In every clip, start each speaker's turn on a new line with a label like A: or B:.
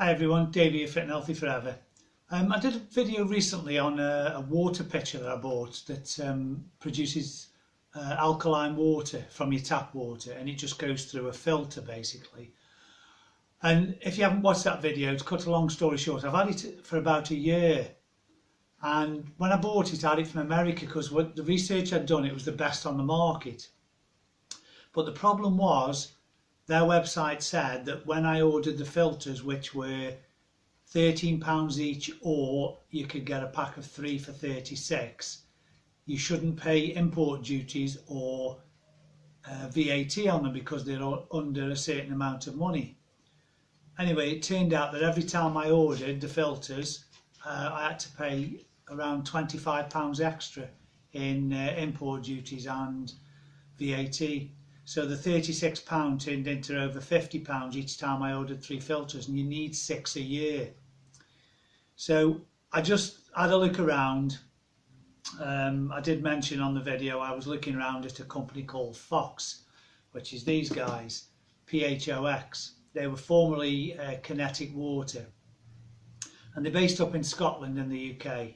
A: Hi everyone, Dave here, Fit and Healthy Forever. I did a video recently on a water pitcher that I bought that produces alkaline water from your tap water, and it just goes through a filter basically. And if you haven't watched that video, to cut a long story short, I've had it for about a year. And when I bought it, I had it from America because what the research I'd done, it was the best on the market. But the problem was, their website said that when I ordered the filters, which were £13 each, or you could get a pack of 3 for 36, you shouldn't pay import duties or VAT on them because they're under a certain amount of money. Anyway, it turned out that every time I ordered the filters, I had to pay around £25 extra in import duties and VAT. So the £36 turned into over £50 each time I ordered 3 filters, and you need 6 a year. So I just had a look around. I did mention on the video I was looking around at a company called Fox, which is these guys, PHOX. They were formerly Kinetic Water, and they're based up in Scotland in the UK.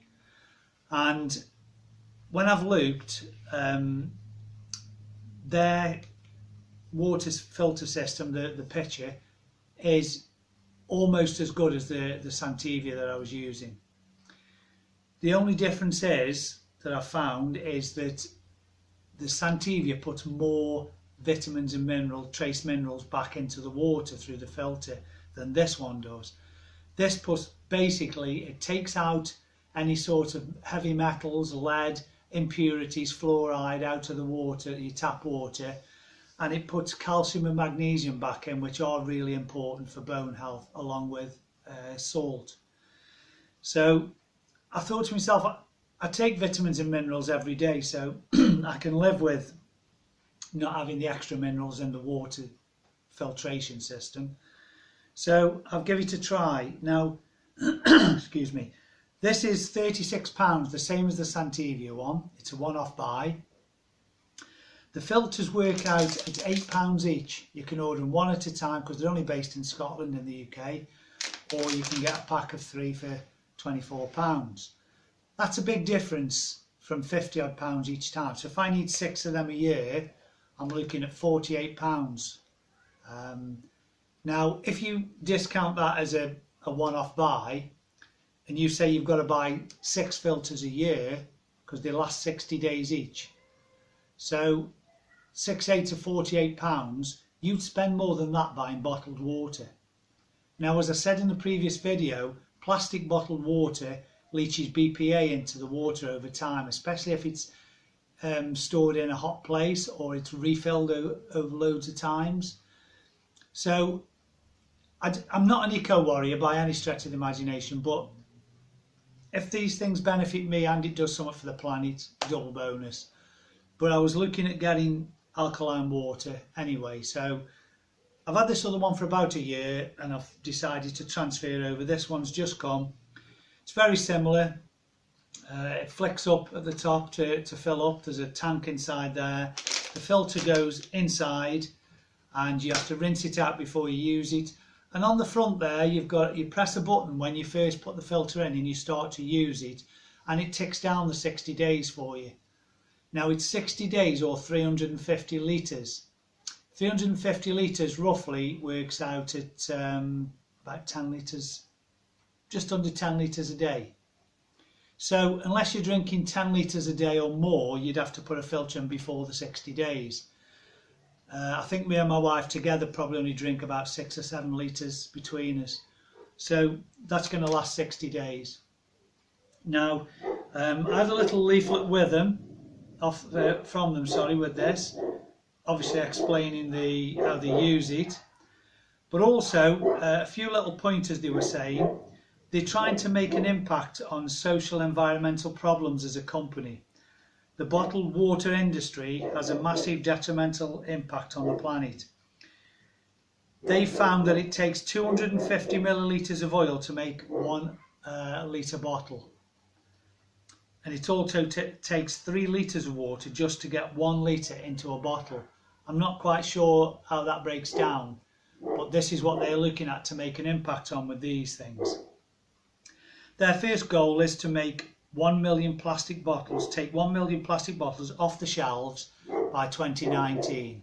A: And when I've looked, their water filter system, the pitcher, is almost as good as the Santivia that I was using. The only difference is that I found is that the Santivia puts more vitamins and trace minerals back into the water through the filter than this one does. This puts, basically, it takes out any sort of heavy metals, lead, impurities, fluoride out of the water, your tap water, and it puts calcium and magnesium back in, which are really important for bone health, along with salt. So I thought to myself, I take vitamins and minerals every day, so I can live with not having the extra minerals in the water filtration system. So I'll give it a try. Now, excuse me, this is £36, the same as the Santivia one. It's a one-off buy. The filters work out at £8 each. You can order them one at a time because they're only based in Scotland in the UK, or you can get a pack of 3 for £24. That's a big difference from £50 odd each time. So if I need 6 of them a year, I'm looking at £48. Now, if you discount that as a one-off buy, and you say you've got to buy 6 filters a year because they last 60 days each, so 6, 8 to £48, you'd spend more than that buying bottled water. Now, as I said in the previous video, plastic bottled water leaches BPA into the water over time, especially if it's stored in a hot place or it's refilled over loads of times. So I'm not an eco-warrior by any stretch of the imagination, but if these things benefit me and it does something for the planet, double bonus. But I was looking at getting alkaline water anyway, so I've had this other one for about a year and I've decided to transfer it over. This one's just come. It's very similar. It flicks up at the top to fill up. There's a tank inside there. The filter goes inside and you have to rinse it out before you use it. And on the front there, you press a button when you first put the filter in and you start to use it, and it ticks down the 60 days for you. Now it's 60 days or 350 litres. 350 litres roughly works out at about 10 litres, just under 10 litres a day. So unless you're drinking 10 litres a day or more, you'd have to put a filter in before the 60 days. I think me and my wife together probably only drink about 6 or 7 litres between us. So that's going to last 60 days. Now, I had a little leaflet with them, from them, with this, obviously explaining how they use it, but also a few little pointers they were saying. They're trying to make an impact on social environmental problems as a company. The bottled water industry has a massive detrimental impact on the planet. They found that it takes 250 millilitres of oil to make 1 litre bottle. And it also takes 3 litres of water just to get 1 litre into a bottle. I'm not quite sure how that breaks down, but this is what they're looking at to make an impact on with these things. Their first goal is to make 1 million plastic bottles, take 1 million plastic bottles off the shelves by 2019.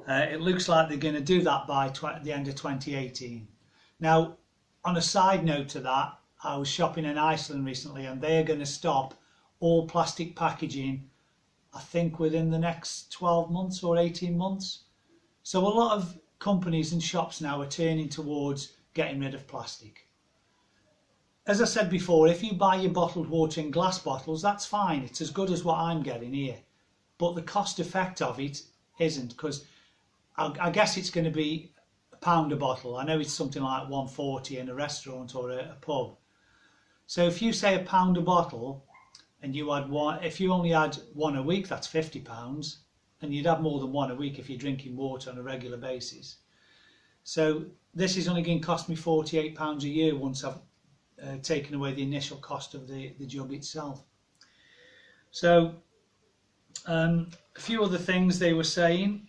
A: It looks like they're going to do that by the end of 2018. Now, on a side note to that, I was shopping in Iceland recently, and they're going to stop all plastic packaging, I think, within the next 12 months or 18 months. So a lot of companies and shops now are turning towards getting rid of plastic. As I said before, if you buy your bottled water in glass bottles, that's fine. It's as good as what I'm getting here. But the cost effect of it isn't, because I guess it's going to be £1 a bottle. I know it's something like £1.40 in a restaurant or a pub. So if you say £1 a bottle, and you had one, if you only had one a week, that's £50, and you'd have more than one a week if you're drinking water on a regular basis. So this is only going to cost me £48 a year once I've taken away the initial cost of the jug itself. So a few other things they were saying.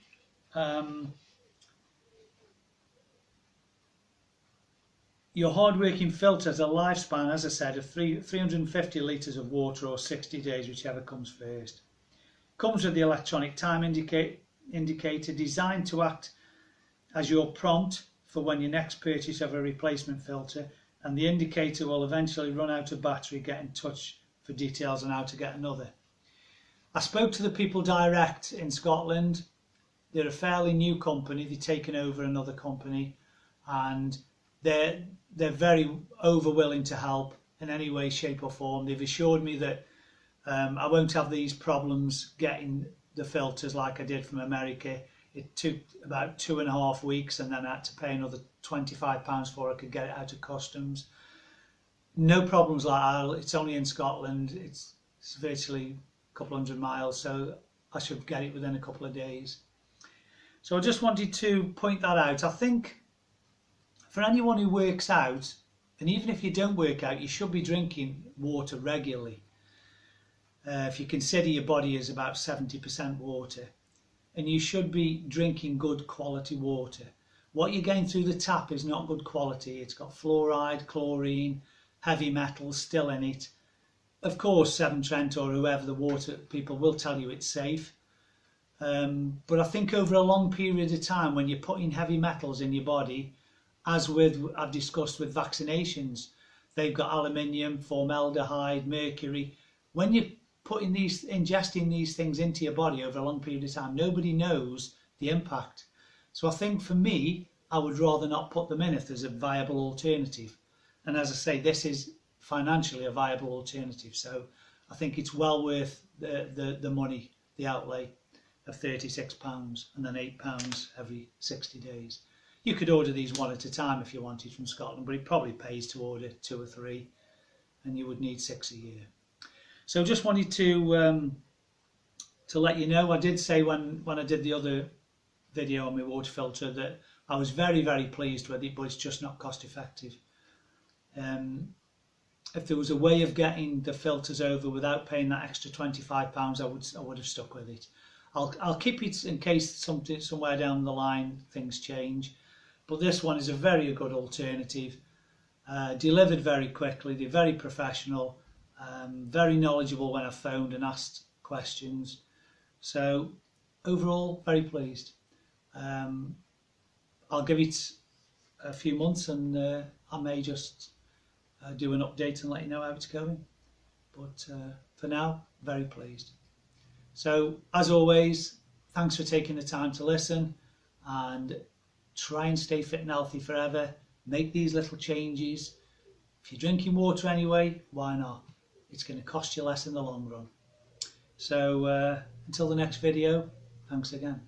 A: Your hard-working filter has a lifespan, as I said, of 350 litres of water or 60 days, whichever comes first. Comes with the electronic time indicator designed to act as your prompt for when your next purchase of a replacement filter, and the indicator will eventually run out of battery. Get in touch for details on how to get another. I spoke to the people direct in Scotland. They're a fairly new company. They've taken over another company, and they're very willing to help in any way, shape or form. They've assured me that I won't have these problems getting the filters like I did from America. It took about 2.5 weeks, and then I had to pay another £25 before I could get it out of customs. No problems like that. It's only in Scotland. It's virtually a couple hundred miles, so I should get it within a couple of days. So I just wanted to point that out. I think for anyone who works out, and even if you don't work out, you should be drinking water regularly. If you consider your body is about 70% water, and you should be drinking good quality water. What you're getting through the tap is not good quality. It's got fluoride, chlorine, heavy metals still in it. Of course, Severn Trent or whoever the water people will tell you it's safe. But I think over a long period of time, when you're putting heavy metals in your body, as I've discussed with vaccinations, they've got aluminium, formaldehyde, mercury. When you're ingesting these things into your body over a long period of time, nobody knows the impact. So I think for me, I would rather not put them in if there's a viable alternative. And as I say, this is financially a viable alternative. So I think it's well worth the money, the outlay of £36 and then £8 every 60 days. You could order these one at a time if you wanted from Scotland, but it probably pays to order 2 or 3, and you would need 6 a year. So just wanted to let you know. I did say when I did the other video on my water filter that I was very, very pleased with it, but it's just not cost effective. If there was a way of getting the filters over without paying that extra £25, I would have stuck with it. I'll keep it in case somewhere down the line things change. But this one is a very good alternative, delivered very quickly. They're very professional, very knowledgeable when I've phoned and asked questions. So overall, very pleased. I'll give it a few months, and I may just do an update and let you know how it's going. But for now, very pleased. So as always, thanks for taking the time to listen, and try and stay fit and healthy forever. Make these little changes. If you're drinking water anyway, why not? It's going to cost you less in the long run. So until the next video, thanks again.